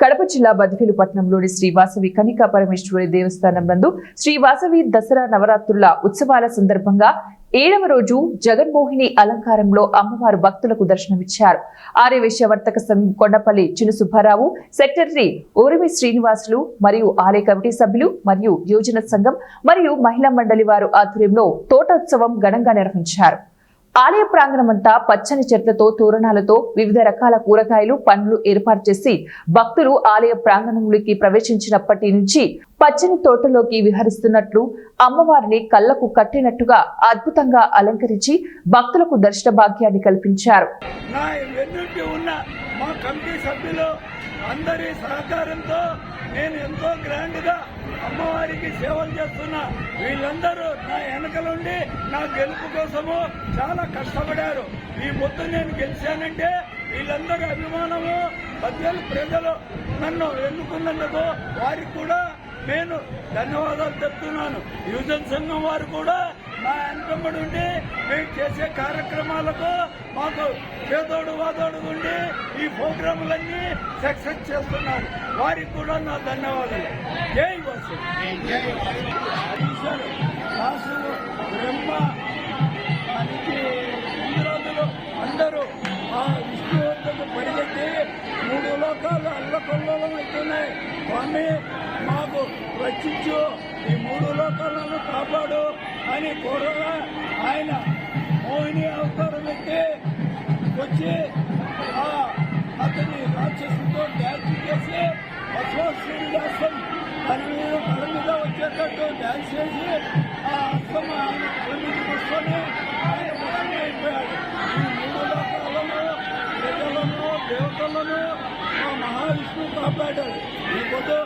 కడప జిల్లా బదివేలు పట్టణంలోని శ్రీ వాసవి కనికా పరమేశ్వరి దేవస్థానం నందు శ్రీ వాసవి దసరా నవరాత్రుల ఉత్సవాల సందర్భంగా 7వ రోజు జగన్మోహిని అలంకారంలో అమ్మవారు భక్తులకు దర్శనమిచ్చారు. ఆర్యవేశ్య వర్తక సంఘం కొండపల్లి చిన్న సుబ్బారావు, సెక్రటరీ ఊరిమి శ్రీనివాసులు మరియు ఆలయ కమిటీ సభ్యులు మరియు యోజన సంఘం మరియు మహిళా మండలి వారు ఆధ్వర్యంలో తోటోత్సవం ఘనంగా నిర్వహించారు. ఆలయ ప్రాంగణమంతా పచ్చని చెట్లతో, తోరణాలతో, వివిధ రకాల కూరగాయలు, పండ్లు ఏర్పాటు చేసి భక్తులు ఆలయ ప్రాంగణంలోకి ప్రవేశించినప్పటి నుంచి పచ్చని తోటలోకి విహరిస్తున్నట్లు అమ్మవారిని కళ్లకు కట్టినట్టుగా అద్భుతంగా అలంకరించి భక్తులకు దర్శన భాగ్యాన్ని కల్పించారు. అందరి సహకారంతో నేను ఎంతో గ్రాండ్ గా అమ్మవారికి సేవలు చేస్తున్నా. వీళ్ళందరూ నా వెనకలుండి నా గెలుపు కోసము చాలా కష్టపడారు. ఈ మొత్తం నేను గెలిచానంటే వీళ్ళందరూ అభిమానము, బదివేలు ప్రజలు నన్ను ఎన్నుకున్నందుకు వారికి కూడా నేను ధన్యవాదాలు చెప్తున్నాను. యువజన సంఘం వారు కూడా నా వెనకబడి ఉండి మేము చేసే కార్యక్రమాలకు మాకు చేదోడు వాదోడు ఉండి ఈ ప్రోగ్రాములన్నీ సక్సెస్ చేస్తున్నారు. వారికి కూడా నా ధన్యవాదాలు. జై వాసు. బ్రహ్మ ఇంద్రాదులు అందరూ ఆ విష్ణువర్ధకు పరిగెత్తి 3 లోకాలు అల్లకొల్లోలం అవుతున్నాయి. స్వామి మాకు రక్షించు, ఈ 3 లోకాలను కాపాడు అని కోరగా ఆయన మోహిని అవతారం ఎత్తి వచ్చి అతని రాక్షసుతో డ్యాన్స్ చేసి శ్రీనివాసం తన మీద వచ్చేటట్టు డ్యాన్స్ చేసి ఆ అస్తం ఆయన తొమ్మిది వస్తూనే ఆయన భస్మం అయిపోయాడు. ఈ 3 లోకాలను, ప్రజలను, దేవతలను మహావిష్ణువు కాపాడాడు. ఈ పొద్దు